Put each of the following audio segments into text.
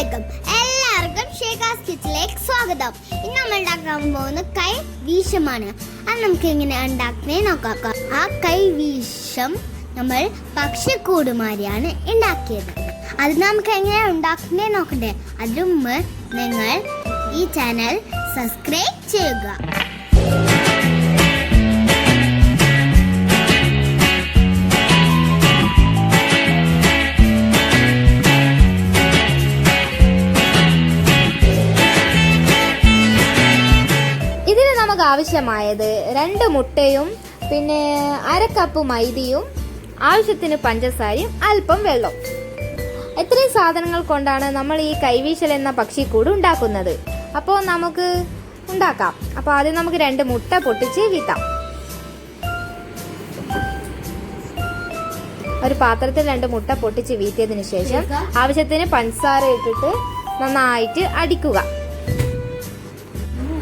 അസ്സലാമലൈക്കും. എല്ലാവർക്കും ഷേഖാസ് കിച്ചണിലേക്ക് സ്വാഗതം. ഇന്ന് നമ്മൾ ഉണ്ടാക്കാൻ പോകുന്ന കൈ വീശമാണ്. അത് നമുക്ക് എങ്ങനെ ഉണ്ടാക്കുന്നേ നോക്കാം. ആ കൈ വീശം നമ്മൾ പക്ഷിക്കൂടുമാരിയാണ് ഉണ്ടാക്കിയത്. അത് നമുക്ക് എങ്ങനെ ഉണ്ടാക്കുന്നേ നോക്കണ്ടേ. അതിനു മുമ്പ് നിങ്ങൾ ഈ ചാനൽ സബ്സ്ക്രൈബ് ചെയ്യുക. ആവശ്യമായത് 2 മുട്ടയും പിന്നെ 1/2 കപ്പ് മൈദയും ആവശ്യത്തിന് പഞ്ചസാരയും അല്പം വെള്ളം. ഇത്രയും സാധനങ്ങൾ കൊണ്ടാണ് നമ്മൾ ഈ കൈവീശൽ എന്ന പക്ഷിക്കൂട് ഉണ്ടാക്കുന്നത്. അപ്പോൾ നമുക്ക് ഉണ്ടാക്കാം. അപ്പോൾ ആദ്യം നമുക്ക് 2 മുട്ട പൊട്ടിച്ച് വീത്താം. ഒരു പാത്രത്തിൽ 2 മുട്ട പൊട്ടിച്ച് വീത്തിയതിന് ശേഷം ആവശ്യത്തിന് പഞ്ചസാര ഇട്ടിട്ട് നന്നായിട്ട് അടിക്കുക.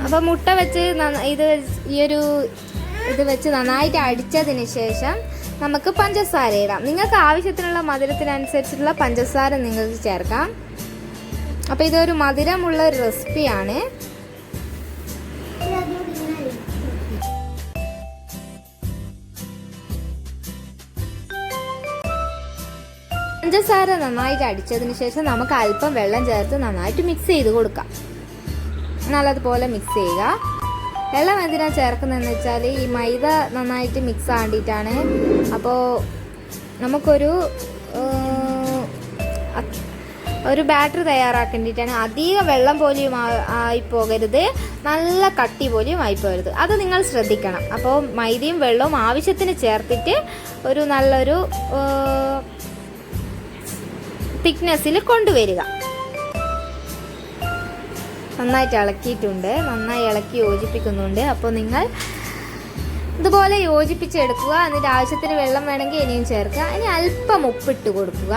അപ്പോൾ മുട്ട വെച്ച് ഇത് വെച്ച് നന്നായിട്ട് അടിച്ചതിന് ശേഷം നമുക്ക് പഞ്ചസാര ഇടാം. നിങ്ങൾക്ക് ആവശ്യത്തിനുള്ള മധുരത്തിനനുസരിച്ചുള്ള പഞ്ചസാര നിങ്ങൾക്ക് ചേർക്കാം. അപ്പോൾ ഇതൊരു മധുരമുള്ള ഒരു റെസിപ്പിയാണ്. പഞ്ചസാര നന്നായിട്ട് അടിച്ചതിന് ശേഷം നമുക്ക് അല്പം വെള്ളം ചേർത്ത് നന്നായിട്ട് മിക്സ് ചെയ്ത് കൊടുക്കാം. നല്ലതുപോലെ മിക്സ് ചെയ്യുക. വെള്ളം എന്തിനാണ് ചേർക്കുന്നതെന്ന് വെച്ചാൽ ഈ മൈദ നന്നായിട്ട് മിക്സ് ആണ്ടിട്ടാണ്. അപ്പോൾ നമുക്കൊരു ബാറ്റർ തയ്യാറാക്കേണ്ടിയിട്ടാണ്. അധികം വെള്ളം പോലെയും ആയി പോകരുത്, നല്ല കട്ടി പോലെയും ആയി പോകരുത്. അത് നിങ്ങൾ ശ്രദ്ധിക്കണം. അപ്പോൾ മൈദയും വെള്ളവും ആവശ്യത്തിന് ചേർത്തിട്ട് ഒരു നല്ലൊരു തിക്നെസ്സിൽ കൊണ്ടുവരിക. നന്നായിട്ട് ഇളക്കിയിട്ടുണ്ട്, നന്നായി ഇളക്കി യോജിപ്പിക്കുന്നുണ്ട്. അപ്പോൾ നിങ്ങൾ ഇതുപോലെ യോജിപ്പിച്ചെടുക്കുക. എന്നിട്ട് ആവശ്യത്തിന് വെള്ളം വേണമെങ്കിൽ ഇനിയും ചേർക്കുക. ഇനി അല്പം ഉപ്പിട്ട് കൊടുക്കുക.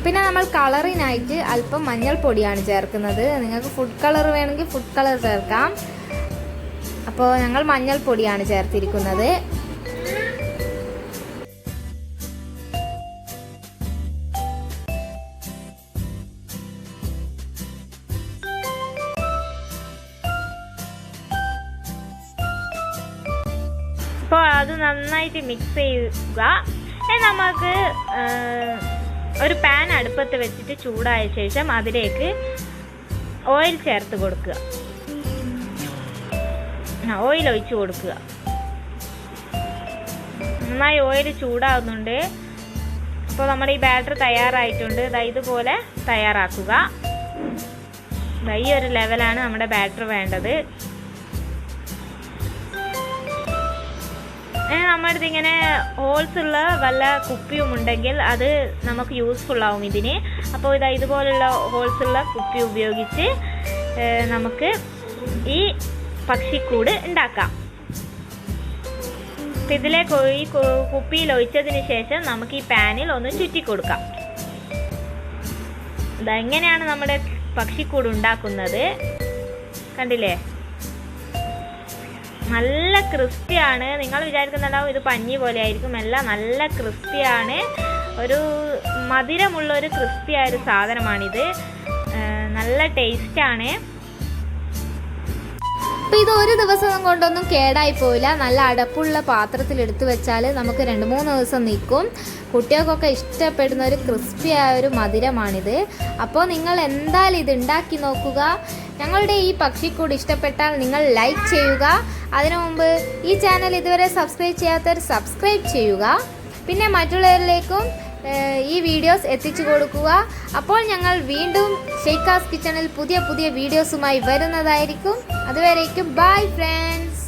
പിന്നെ നമ്മൾ കളറിനായിട്ട് അല്പം മഞ്ഞൾപ്പൊടിയാണ് ചേർക്കുന്നത്. നിങ്ങൾക്ക് ഫുഡ് കളർ വേണമെങ്കിൽ ഫുഡ് കളർ ചേർക്കാം. അപ്പോൾ ഞങ്ങൾ മഞ്ഞൾപ്പൊടിയാണ് ചേർത്തിരിക്കുന്നത്. അപ്പോൾ അത് നന്നായിട്ട് മിക്സ് ചെയ്യുക. നമുക്ക് ഒരു പാൻ അടുപ്പത്ത് വെച്ചിട്ട് ചൂടായ ശേഷം അതിലേക്ക് ഓയിൽ ചേർത്ത് കൊടുക്കുക. ഓയിൽ ഒഴിച്ച് കൊടുക്കുക. നന്നായി ഓയിൽ ചൂടാവുന്നുണ്ട്. അപ്പോൾ നമ്മുടെ ഈ ബാറ്റർ തയ്യാറായിട്ടുണ്ട്. ഇതുപോലെ തയ്യാറാക്കുക. ഈ ഒരു ലെവലാണ് നമ്മുടെ ബാറ്റർ വേണ്ടത്. നമ്മുടെ അടുത്ത് ഇങ്ങനെ ഹോൾസ് ഉള്ള വല്ല കുപ്പിയും ഉണ്ടെങ്കിൽ അത് നമുക്ക് യൂസ്ഫുൾ ആവും ഇതിന്. അപ്പോൾ ഇതുപോലുള്ള ഹോൾസ് ഉള്ള കുപ്പി ഉപയോഗിച്ച് നമുക്ക് ഈ പക്ഷിക്കൂട് ഉണ്ടാക്കാം. ഇതിലേക്ക് ഈ കുപ്പിയിൽ ഒഴിച്ചതിന് ശേഷം നമുക്ക് ഈ പാനിൽ ഒന്ന് ചുറ്റി കൊടുക്കാം. ഇതെങ്ങനെയാണ് നമ്മുടെ പക്ഷിക്കൂട് ഉണ്ടാക്കുന്നത് കണ്ടില്ലേ? നല്ല ക്രിസ്പിയാണ്. നിങ്ങൾ വിചാരിക്കുന്നുണ്ടാവും ഇത് പഞ്ഞി പോലെ ആയിരിക്കും. എല്ലാം നല്ല ക്രിസ്പിയാണ്. ഒരു മധുരമുള്ള ഒരു ക്രിസ്പിയായ ഒരു സാധനമാണിത്. നല്ല ടേസ്റ്റാണ്. അപ്പോൾ ഇത് ഒരു ദിവസം കൊണ്ടൊന്നും കേടായി പോവില്ല. നല്ല അടപ്പുള്ള പാത്രത്തിൽ എടുത്തു വെച്ചാൽ നമുക്ക് 2-3 ദിവസം നിൽക്കും. കുട്ടികൾക്കൊക്കെ ഇഷ്ടപ്പെടുന്ന ഒരു ക്രിസ്പിയായ ഒരു മധുരമാണിത്. അപ്പോൾ നിങ്ങൾ എന്തായാലും ഇത് ഉണ്ടാക്കി നോക്കുക. ഞങ്ങളുടെ ഈ പക്ഷിക്കൂട് ഇഷ്ടപ്പെട്ടാൽ നിങ്ങൾ ലൈക്ക് ചെയ്യുക. അതിനു മുമ്പ് ഈ ചാനൽ ഇതുവരെ സബ്സ്ക്രൈബ് ചെയ്യാത്തവർ സബ്സ്ക്രൈബ് ചെയ്യുക. പിന്നെ മറ്റുള്ളവരിലേക്കും ഈ വീഡിയോസ് എത്തിച്ചു കൊടുക്കുക. അപ്പോൾ ഞങ്ങൾ വീണ്ടും ഷേഖാസ് കിച്ചണിൽ പുതിയ വീഡിയോസുമായി വരുന്നതായിരിക്കും. അതുവരേക്കും ബൈ ഫ്രണ്ട്സ്.